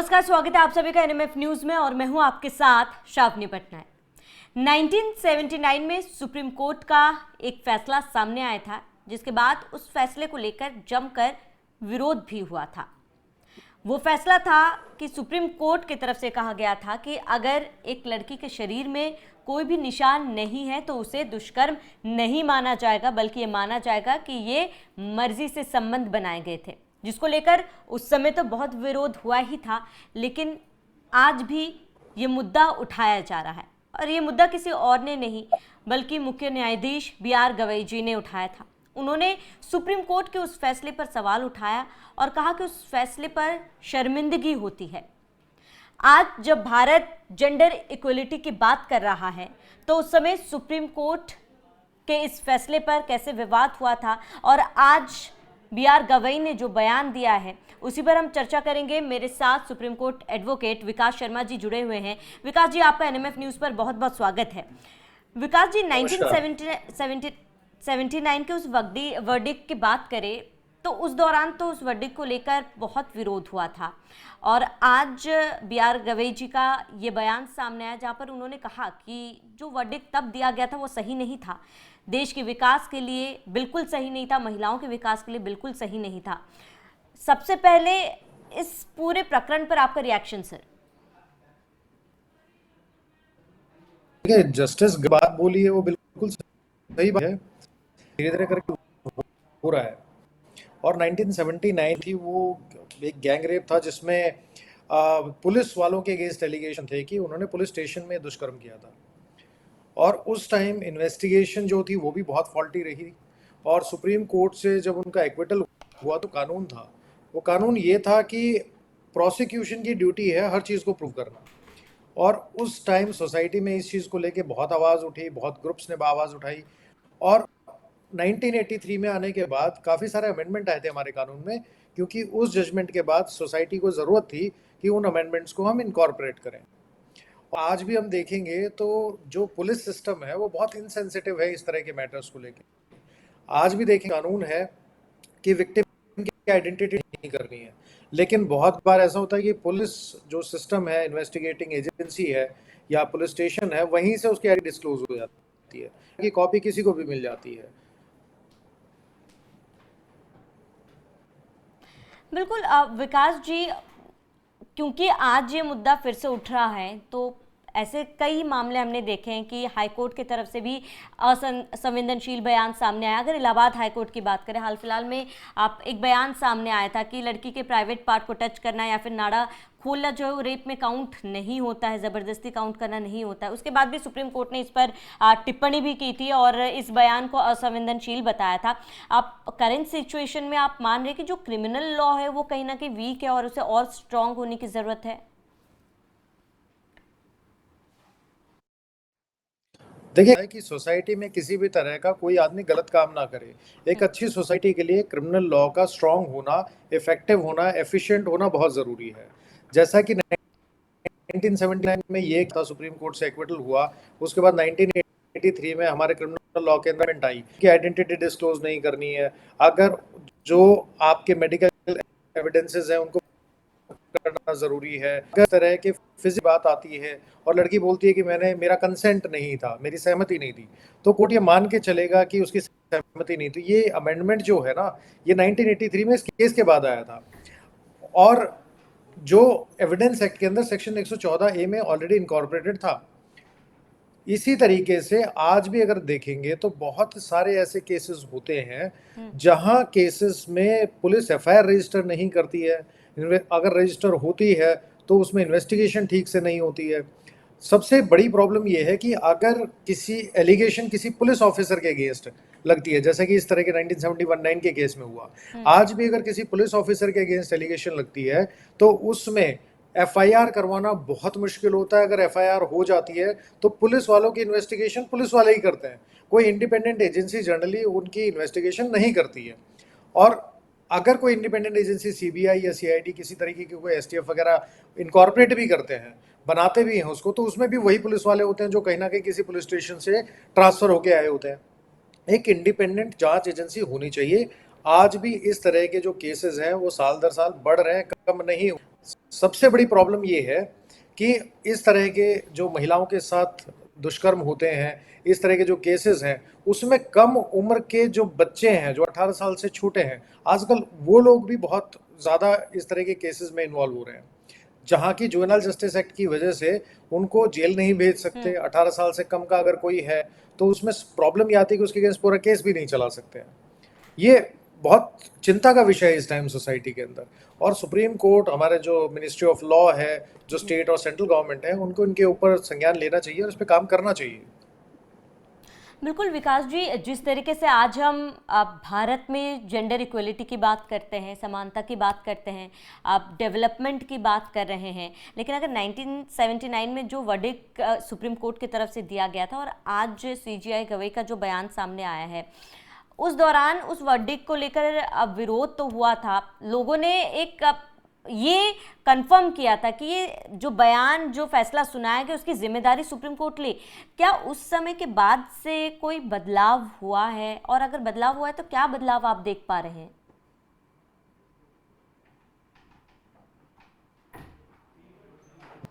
नमस्कार, स्वागत है आप सभी का एनएमएफ न्यूज में और मैं हूं आपके साथ शावनी पटनायक। 1979 में सुप्रीम कोर्ट का एक फैसला सामने आया था, जिसके बाद उस फैसले को लेकर जमकर विरोध भी हुआ था। वो फैसला था कि सुप्रीम कोर्ट की तरफ से कहा गया था कि अगर एक लड़की के शरीर में कोई भी निशान नहीं है तो उसे दुष्कर्म नहीं माना जाएगा, बल्कि ये माना जाएगा कि ये मर्जी से संबंध बनाए गए थे, जिसको लेकर उस समय तो बहुत विरोध हुआ ही था। लेकिन आज भी ये मुद्दा उठाया जा रहा है और ये मुद्दा किसी और ने नहीं बल्कि मुख्य न्यायाधीश BR गवई जी ने उठाया था। उन्होंने सुप्रीम कोर्ट के उस फैसले पर सवाल उठाया और कहा कि उस फैसले पर शर्मिंदगी होती है। आज जब भारत जेंडर इक्वलिटी की बात कर रहा है तो उस समय सुप्रीम कोर्ट के इस फैसले पर कैसे विवाद हुआ था और आज BR गवई ने जो बयान दिया है उसी पर हम चर्चा करेंगे। मेरे साथ सुप्रीम कोर्ट एडवोकेट विकास शर्मा जी जुड़े हुए हैं। विकास जी, आपका एनएमएफ न्यूज पर बहुत बहुत स्वागत है। विकास जी, 1979 के उस वर्डिक्ट की बात करें तो उस दौरान तो उस वर्डिक्ट को लेकर बहुत विरोध हुआ था और आज BR गवई जी का ये बयान सामने आया जहाँ पर उन्होंने कहा कि जो वर्डिक्ट तब दिया गया था वो सही नहीं था, देश के विकास के लिए बिल्कुल सही नहीं था, महिलाओं के विकास के लिए बिल्कुल सही नहीं था। सबसे पहले इस पूरे प्रकरण पर आपका रिएक्शन सर। देखिए, जस्टिस बात बोली है वो बिल्कुल सही बात है, धीरे धीरे करके हो रहा है। और 1979 थी वो एक गैंग रेप था जिसमें पुलिस वालों के अगेंस्ट एलिगेशन थे कि उन्होंने पुलिस स्टेशन में दुष्कर्म किया था और उस टाइम इन्वेस्टिगेशन जो थी वो भी बहुत फॉल्टी रही। और सुप्रीम कोर्ट से जब उनका एक्विटल हुआ तो कानून था, वो कानून ये था कि प्रोसिक्यूशन की ड्यूटी है हर चीज़ को प्रूव करना। और उस टाइम सोसाइटी में इस चीज़ को लेके बहुत आवाज़ उठी, बहुत ग्रुप्स ने आवाज़ उठाई और 1983 में आने के बाद काफ़ी सारे अमेंडमेंट आए थे हमारे कानून में, क्योंकि उस जजमेंट के बाद सोसाइटी को ज़रूरत थी कि उन अमेंडमेंट्स को हम इनकॉर्पोरेट करें। आज भी हम देखेंगे तो जो पुलिस सिस्टम है वो बहुत इनसेंसिटिव है इस तरह के मैटर्स को लेके। आज भी देखें, कानून है कि विक्टिम की आइडेंटिटी नहीं करनी है, लेकिन बहुत बार ऐसा होता है कि पुलिस जो सिस्टम है, इन्वेस्टिगेटिंग एजेंसी है या पुलिस स्टेशन है, वहीं से उसकी आइडेंटिटी डिस्क्लोज हो जाती है कि कॉपी किसी को भी मिल जाती है। बिल्कुल विकास जी, क्योंकि आज ये मुद्दा फिर से उठ रहा है तो ऐसे कई मामले हमने देखे हैं कि हाई कोर्ट की तरफ से भी असंवेदनशील बयान सामने आया। अगर इलाहाबाद हाई कोर्ट की बात करें, हाल फिलहाल में आप एक बयान सामने आया था कि लड़की के प्राइवेट पार्ट को टच करना या फिर नाड़ा खोलना जो है वो रेप में काउंट नहीं होता है, ज़बरदस्ती काउंट करना नहीं होता है। उसके बाद भी सुप्रीम कोर्ट ने इस पर टिप्पणी भी की थी और इस बयान को असंवेदनशील बताया था। आप करेंट सिचुएशन में आप मान रहे कि जो क्रिमिनल लॉ है वो कहीं ना कहीं वीक है और उसे और स्ट्रांग होने की ज़रूरत है? देखिए कि सोसाइटी में किसी भी तरह का कोई आदमी गलत काम ना करे। एक अच्छी सोसाइटी के लिए क्रिमिनल लॉ का स्ट्रांग होना, इफेक्टिव होना, एफिशिएंट होना बहुत ज़रूरी है। जैसा कि 1979 में ये था, सुप्रीम कोर्ट से एक्विटल हुआ, उसके बाद 1983 में हमारे क्रिमिनल लॉ के अंदर आई कि आइडेंटिटी डिस्क्लोज नहीं करनी है। अगर जो आपके मेडिकल एविडेंसेस हैं उनको करना जरूरी है। अगर तरह की फिजिकल बात आती है और लड़की बोलती है कि मेरा कंसेंट नहीं था, मेरी सहमति नहीं थी, तो कोर्ट ये मान के चलेगा कि उसकी सहमति नहीं थी। ये अमेंडमेंट जो है ना, ये 1983 में इस केस के बाद आया था और जो एविडेंस एक्ट के अंदर सेक्शन 114A में ऑलरेडी इनकॉर्पोरेटेड था। इसी तरीके से आज भी अगर देखेंगे तो बहुत सारे ऐसे केसेस होते हैं जहां केसेस में पुलिस FIR रजिस्टर नहीं करती है, अगर रजिस्टर होती है तो उसमें इन्वेस्टिगेशन ठीक से नहीं होती है। सबसे बड़ी प्रॉब्लम यह है कि अगर किसी एलिगेशन किसी पुलिस ऑफिसर के अगेंस्ट लगती है, जैसा कि इस तरह के 1979 के केस में हुआ, आज भी अगर किसी पुलिस ऑफिसर के अगेंस्ट एलिगेशन लगती है तो उसमें FIR करवाना बहुत मुश्किल होता है। अगर FIR हो जाती है तो पुलिस वालों की इन्वेस्टिगेशन पुलिस वाले ही करते हैं, कोई इंडिपेंडेंट एजेंसी जनरली उनकी इन्वेस्टिगेशन नहीं करती है। और अगर कोई इंडिपेंडेंट एजेंसी CBI या CID किसी तरीके की कोई STF वगैरह इनकॉर्पोरेट भी करते हैं, बनाते भी हैं उसको, तो उसमें भी वही पुलिस वाले होते हैं जो कहीं ना कहीं किसी पुलिस स्टेशन से ट्रांसफर होके आए होते हैं। एक इंडिपेंडेंट जांच एजेंसी होनी चाहिए। आज भी इस तरह के जो केसेस हैं वो साल दर साल बढ़ रहे हैं, कम नहीं। सबसे बड़ी प्रॉब्लम ये है कि इस तरह के जो महिलाओं के साथ दुष्कर्म होते हैं, इस तरह के जो केसेस हैं, उसमें कम उम्र के जो बच्चे हैं, जो 18 साल से छोटे हैं, आजकल वो लोग भी बहुत ज़्यादा इस तरह के केसेस में इन्वॉल्व हो रहे हैं। जहाँ की जुवेनाइल जस्टिस एक्ट की वजह से उनको जेल नहीं भेज सकते, 18 साल से कम का अगर कोई है, तो उसमें प्रॉब्लम ये आती है कि उसके अगेंस्ट पूरा केस भी नहीं चला सकते हैं। ये बहुत चिंता का विषय है इस टाइम सोसाइटी के अंदर। और सुप्रीम कोर्ट, हमारे जो मिनिस्ट्री ऑफ लॉ है, जो स्टेट और सेंट्रल गवर्नमेंट है, उनको इनके ऊपर संज्ञान लेना चाहिए और इस पर काम करना चाहिए। बिल्कुल विकास जी, जिस तरीके से आज हम भारत में जेंडर इक्वलिटी की बात करते हैं, समानता की बात करते हैं, आप डेवलपमेंट की बात कर रहे हैं, लेकिन अगर 1979 में जो वर्डिक्ट सुप्रीम कोर्ट की तरफ से दिया गया था और आज सीजीआई गवई का जो बयान सामने आया है, उस दौरान उस वर्डिक्ट को लेकर विरोध तो हुआ था। लोगों ने एक ये कंफर्म किया था कि ये जो बयान, जो फैसला सुनाया गया, उसकी जिम्मेदारी सुप्रीम कोर्ट ले। क्या उस समय के बाद से कोई बदलाव हुआ है, और अगर बदलाव हुआ है तो क्या बदलाव आप देख पा रहे हैं?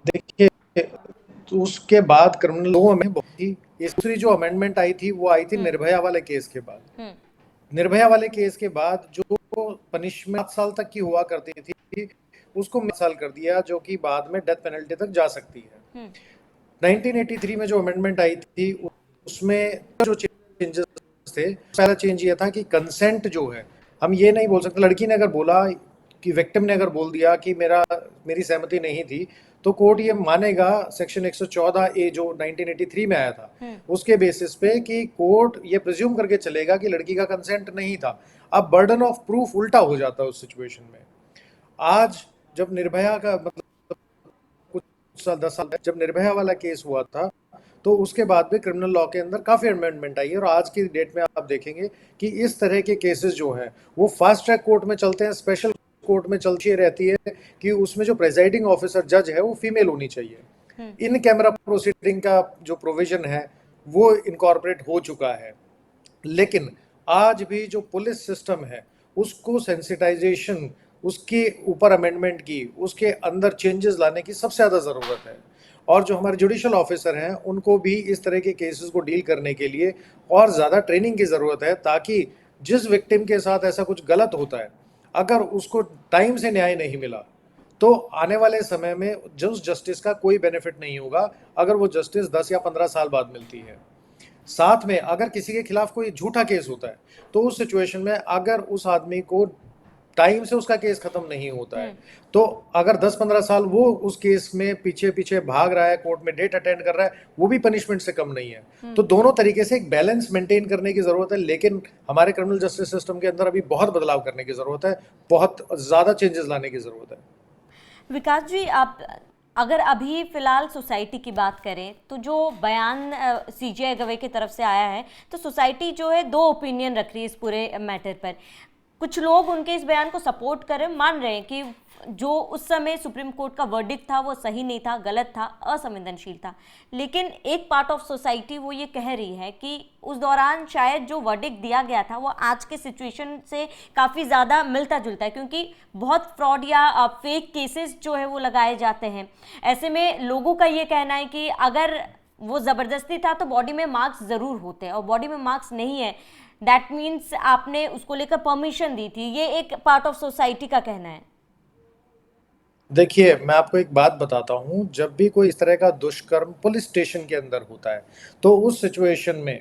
देखिए, तो उसके बाद क्रिमिनल लॉ में बहुत ही, दूसरी जो अमेंडमेंट आई थी वो आई थी निर्भया वाले केस के बाद। निर्भया वाले केस के बाद जो पनिशमेंट 7 साल तक की हुआ करती थी, उसको 7 साल कर दिया, जो कि बाद में डेथ पेनल्टी तक जा सकती है। 1983 में जो अमेंडमेंट आई थी, उसमें जो चेंजेस थे, पहला चेंज ये था कि कंसेंट जो है, हम ये नहीं बोल सकते, लड़की ने अगर बोला कि विक्टिम ने अगर बोल दिया कि मेरी सहमति नहीं थी, तो कोर्ट ये मानेगा सेक्शन 114 ए जो 1983 में आया था, उसके बेसिस पे कि कोर्ट ये प्रिज्यूम करके चलेगा कि लड़की का कंसेंट नहीं था। अब बर्डन ऑफ प्रूफ उल्टा हो जाता है उस सिचुएशन में। आज जब निर्भया का मतलब कुछ साल 10 साल जब निर्भया वाला केस हुआ था, तो उसके बाद भी क्रिमिनल लॉ के अंदर काफी अमेंडमेंट आई है, और आज की डेट में आप देखेंगे कि इस तरह के केसेस जो हैं वो फास्ट ट्रैक कोर्ट में चलते हैं, स्पेशल कोर्ट में चलती रहती है कि उसमें जो प्रेसाइडिंग ऑफिसर जज है वो फीमेल होनी चाहिए। इन कैमरा प्रोसीडिंग का जो प्रोविजन है वो इनकॉर्पोरेट हो चुका है, लेकिन आज भी जो पुलिस सिस्टम है उसको सेंसिटाइजेशन, उसके ऊपर अमेंडमेंट की, उसके अंदर चेंजेस लाने की सबसे ज़्यादा ज़रूरत है। और जो हमारे जुडिशल ऑफिसर हैं उनको भी इस तरह के केसेस को डील करने के लिए और ज़्यादा ट्रेनिंग की ज़रूरत है, ताकि जिस विक्टिम के साथ ऐसा कुछ गलत होता है, अगर उसको टाइम से न्याय नहीं मिला, तो आने वाले समय में जो जस्टिस का कोई बेनिफिट नहीं होगा, अगर वो जस्टिस 10 या 15 साल बाद मिलती है। साथ में अगर किसी के खिलाफ कोई झूठा केस होता है, तो उस सिचुएशन में अगर उस आदमी को टाइम से उसका केस खत्म नहीं होता है, तो अगर 10-15 साल वो उस केस में पीछे पीछे भाग रहा है, कोर्ट में डेट अटेंड कर रहा है, वो भी पनिशमेंट से कम नहीं है। तो दोनों तरीके से एक बैलेंस मेंटेन करने की जरूरत है, लेकिन हमारे क्रिमिनल जस्टिस सिस्टम के अंदर अभी बहुत बदलाव करने की जरूरत है, बहुत ज्यादा चेंजेस लाने की जरूरत है। विकास जी, आप अगर अभी फिलहाल सोसाइटी की बात करें, तो जो बयान सीजीआई गवई की तरफ से आया है, तो सोसाइटी जो है दो ओपिनियन रख रही है इस पूरे मैटर पर। कुछ लोग उनके इस बयान को सपोर्ट कर रहे हैं, मान रहे हैं कि जो उस समय सुप्रीम कोर्ट का वर्डिक्ट था वो सही नहीं था, गलत था, असंवेदनशील था। लेकिन एक पार्ट ऑफ सोसाइटी वो ये कह रही है कि उस दौरान शायद जो वर्डिक्ट दिया गया था वो आज के सिचुएशन से काफ़ी ज़्यादा मिलता जुलता है, क्योंकि बहुत फ्रॉड या फेक केसेस जो है वो लगाए जाते हैं। ऐसे में लोगों का ये कहना है कि अगर वो ज़बरदस्ती था तो बॉडी में मार्क्स ज़रूर होते हैं, और बॉडी में मार्क्स नहीं है, दैट मीन्स आपने उसको लेकर परमिशन दी थी। ये एक पार्ट ऑफ सोसाइटी का कहना है। देखिए, मैं आपको एक बात बताता हूँ, जब भी कोई इस तरह का दुष्कर्म पुलिस स्टेशन के अंदर होता है, तो उस सिचुएशन में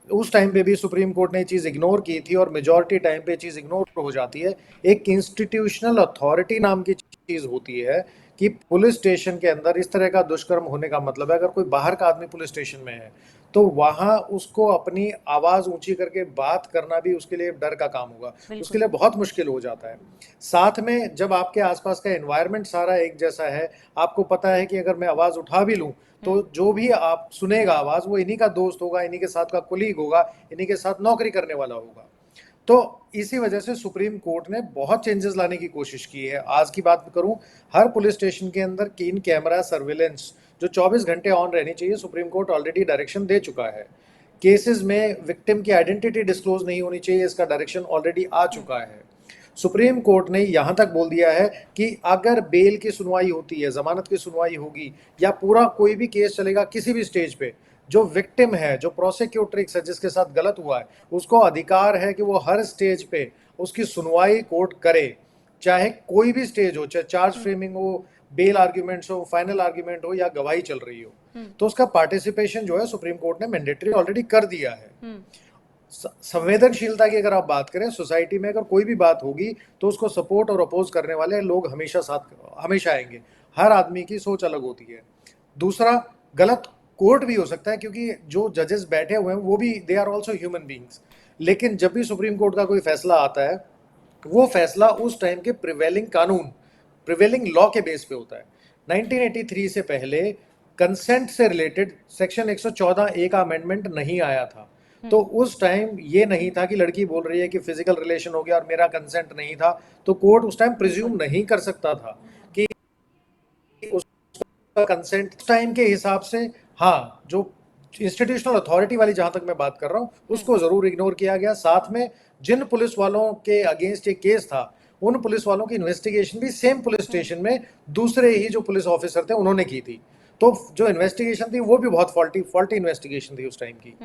उस टाइम पे भी सुप्रीम कोर्ट ने ये चीज़ इग्नोर की थी, और मेजॉरिटी टाइम पे चीज़ इग्नोर हो जाती है। एक इंस्टीट्यूशनल अथॉरिटी नाम की चीज़ होती है कि पुलिस स्टेशन के अंदर इस तरह का दुष्कर्म होने का मतलब है, अगर कोई बाहर का आदमी पुलिस स्टेशन में है, तो वहाँ उसको अपनी आवाज़ ऊंची करके बात करना भी उसके लिए डर का काम होगा, उसके लिए बहुत मुश्किल हो जाता है। साथ में जब आपके आसपास का एनवायरनमेंट सारा एक जैसा है, आपको पता है कि अगर मैं आवाज़ उठा भी लूँ, तो जो भी आप सुनेगा आवाज़, वो इन्हीं का दोस्त होगा, इन्हीं के साथ का कुलीग होगा, इन्हीं के साथ नौकरी करने वाला होगा। तो इसी वजह से सुप्रीम कोर्ट ने बहुत चेंजेस लाने की कोशिश की है। आज की बात करूं, हर पुलिस स्टेशन के अंदर इन कैमरा सर्विलेंस जो 24 घंटे ऑन रहनी चाहिए, सुप्रीम कोर्ट ऑलरेडी डायरेक्शन दे चुका है। केसेस में विक्टिम की आइडेंटिटी डिस्क्लोज नहीं होनी चाहिए, इसका डायरेक्शन ऑलरेडी आ चुका है। सुप्रीम कोर्ट ने यहां तक बोल दिया है कि अगर बेल की सुनवाई होती है, जमानत की सुनवाई होगी या पूरा कोई भी केस चलेगा किसी भी स्टेज पे, जो विक्टिम है, जो प्रोसिक्यूट्रिक्स है, जिसके साथ गलत हुआ है, उसको अधिकार है कि वो हर स्टेज पे उसकी सुनवाई कोर्ट करे, चाहे कोई भी स्टेज हो, चाहे चार्ज फ्रेमिंग हो, बेल आर्ग्यूमेंट्स हो, फाइनल आर्ग्यूमेंट हो या गवाही चल रही हो। तो उसका पार्टिसिपेशन जो है सुप्रीम कोर्ट ने मैंडेटरी ऑलरेडी कर दिया है। संवेदनशीलता की अगर आप बात करें, सोसाइटी में अगर कोई भी बात होगी तो उसको सपोर्ट और अपोज करने वाले लोग हमेशा आएंगे। हर आदमी की सोच अलग होती है। दूसरा, गलत कोर्ट भी हो सकता है, क्योंकि जो जजेस बैठे हुए हैं वो भी they are also human beings. लेकिन जब भी सुप्रीम कोर्ट का कोई फैसला आता है, वो फैसला उस टाइम के प्रिवेलिंग लॉ के बेस पे होता है। 1983 से पहले कंसेंट से रिलेटेड सेक्शन 114A का अमेंडमेंट नहीं आया था। तो उस टाइम ये नहीं था कि लड़की बोल रही है कि फिजिकल रिलेशन हो गया और मेरा कंसेंट नहीं था, तो कोर्ट उस टाइम प्रिज्यूम नहीं कर सकता था कि उसका कंसेंट टाइम के हिसाब से। हाँ, जो इंस्टीट्यूशनल अथॉरिटी वाली जहां तक मैं बात कर रहा हूं, उसको जरूर इग्नोर किया गया। साथ में जिन पुलिस वालों के अगेंस्ट ये केस था, उन पुलिस वालों की इन्वेस्टिगेशन भी सेम पुलिस स्टेशन में दूसरे ही जो पुलिस ऑफिसर थे उन्होंने की थी। तो जो इन्वेस्टिगेशन थी वो भी बहुत फॉल्टी इन्वेस्टिगेशन थी उस टाइम की।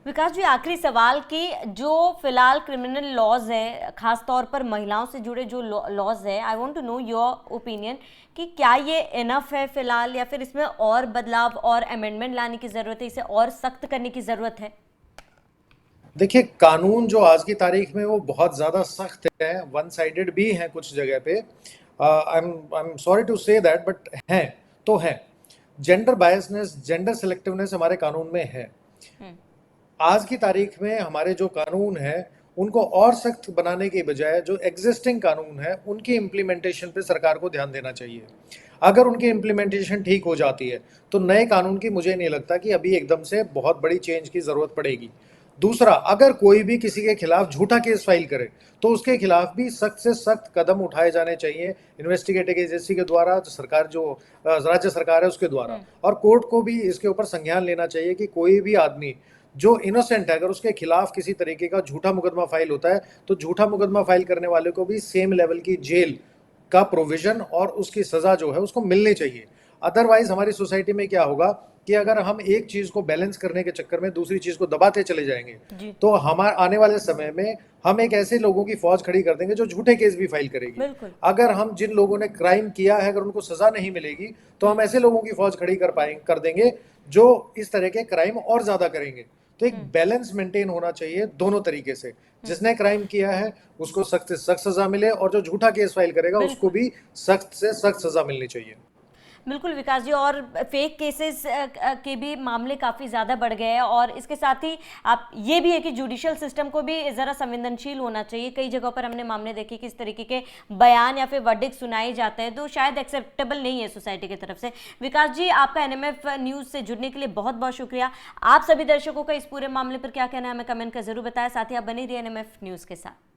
विकास जी, आखिरी सवाल कि जो फिलहाल क्रिमिनल लॉज है, खास तौर पर महिलाओं से जुड़े जो लॉज है, I want to know your opinion कि क्या ये इनफ है फिलहाल, या फिर इसमें और बदलाव और अमेंडमेंट लाने की जरूरत है, इसे और सख्त करने की जरूरत है? देखिए, कानून जो आज की तारीख में वो बहुत ज़्यादा सख्त है, वन साइडेड भी हैं कुछ जगह पे। I am sorry to say that, but हैं तो हैं। जेंडर बायसनेस, जेंडर सिलेक्टिवनेस हमारे कानून में है। आज की तारीख में हमारे जो कानून है उनको और सख्त बनाने के बजाय जो एग्जिस्टिंग कानून है उनकी इम्प्लीमेंटेशन पे सरकार को ध्यान देना चाहिए। अगर उनकी इम्प्लीमेंटेशन ठीक हो जाती है तो नए कानून की मुझे नहीं लगता कि अभी एकदम से बहुत बड़ी चेंज की ज़रूरत पड़ेगी। दूसरा, अगर कोई भी किसी के खिलाफ झूठा केस फाइल करे तो उसके खिलाफ भी सख्त से सख्त कदम उठाए जाने चाहिए, इन्वेस्टिगेटिव एजेंसी के द्वारा, सरकार जो राज्य सरकार है उसके द्वारा। और कोर्ट को भी इसके ऊपर संज्ञान लेना चाहिए कि कोई भी आदमी जो इनोसेंट है, अगर उसके खिलाफ किसी तरीके का झूठा मुकदमा फाइल होता है तो झूठा मुकदमा फाइल करने वाले को भी सेम लेवल की जेल का प्रोविजन और उसकी सजा जो है उसको मिलनी चाहिए। अदरवाइज हमारी सोसाइटी में क्या होगा कि अगर हम एक चीज को बैलेंस करने के चक्कर में दूसरी चीज को दबाते चले जाएंगे तो हमारे आने वाले समय में हम एक ऐसे लोगों की फौज खड़ी कर देंगे जो झूठे केस भी फाइल करेगी। अगर हम जिन लोगों ने क्राइम किया है अगर उनको सजा नहीं मिलेगी तो हम ऐसे लोगों की फौज खड़ी कर देंगे जो इस तरह के क्राइम और ज्यादा करेंगे। तो एक बैलेंस मेंटेन होना चाहिए दोनों तरीके से। जिसने क्राइम किया है उसको सख्त से सख्त सजा मिले और जो झूठा केस फाइल करेगा उसको भी सख्त से सख्त सजा मिलनी चाहिए। बिल्कुल विकास जी, और फेक केसेस के भी मामले काफ़ी ज़्यादा बढ़ गए हैं, और इसके साथ ही आप ये भी है कि जुडिशियल सिस्टम को भी ज़रा संवेदनशील होना चाहिए। कई जगहों पर हमने मामले देखे कि इस तरीके के बयान या फिर वर्डिक्ट सुनाए जाते हैं तो शायद एक्सेप्टेबल नहीं है सोसाइटी की तरफ से। विकास जी, आपका NMF न्यूज़ से जुड़ने के लिए बहुत बहुत शुक्रिया। आप सभी दर्शकों का इस पूरे मामले पर क्या कहना है हमें कमेंट कर जरूर बताया। साथ ही आप बने रहिए NMF न्यूज़ के साथ।